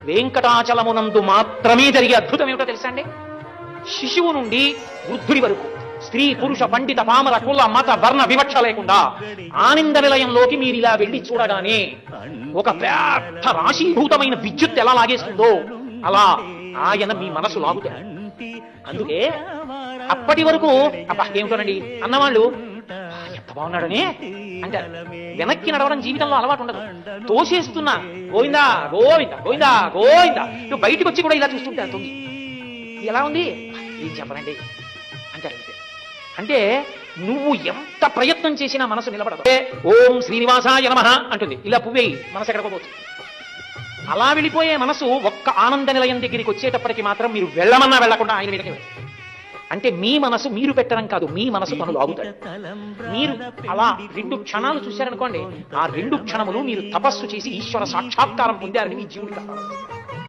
వెంకటాచలమునందు మాత్రమే జరిగే అద్భుతం ఏమిటో తెలుసా అండి? శిశువు నుండి వృద్ధుడి వరకు, స్త్రీ పురుష పండిత పామర కుల మత వర్ణ వివక్ష లేకుండా ఆనంద నిలయంలోకి మీరు ఇలా వెళ్ళి చూడగానే ఒక పెద్ద రాశీభూతమైన విద్యుత్ ఎలా లాగేస్తుందో అలా ఆయన మీ మనసు లాగుతాడు. అందుకే అప్పటి వరకు అబ్బా ఏమిటోనండి అన్నవాళ్ళు ఎంత బాగున్నాడని అంటారు. వెనక్కి నడవడం జీవితంలో అలవాటు ఉండదు. తోసేస్తున్నా గోవిందా గోవిందా గోవిందా గోవిందా నువ్వు బయటకు వచ్చి కూడా ఇలా చూస్తుంటారు. తొంగి ఎలా ఉంది ఏం చెప్పనండి అంటారు. అంటే నువ్వు ఎంత ప్రయత్నం చేసినా మనసు నిలబడదు. ఓం శ్రీనివాసాయ నమః అంటుంది, ఇలా పువ్వేయి మనసు ఎక్కడికి పోతుంది. అలా వెళ్ళిపోయే మనసు ఒక్క ఆనంద నిలయం దగ్గరికి వచ్చేటప్పటికి మాత్రం మీరు వెళ్ళమన్నా వెళ్లకుండా ఆయన మీదకి వెళ్తారు. అంటే మీ మనసు మీరు పెట్టడం కాదు, మీ మనసు తను లాగుతాడు. మీరు అలా 2 క్షణాలు చూశారనుకోండి, ఆ 2 క్షణములు మీరు తపస్సు చేసి ఈశ్వర సాక్షాత్కారం పొందారని మీ జీవుడికి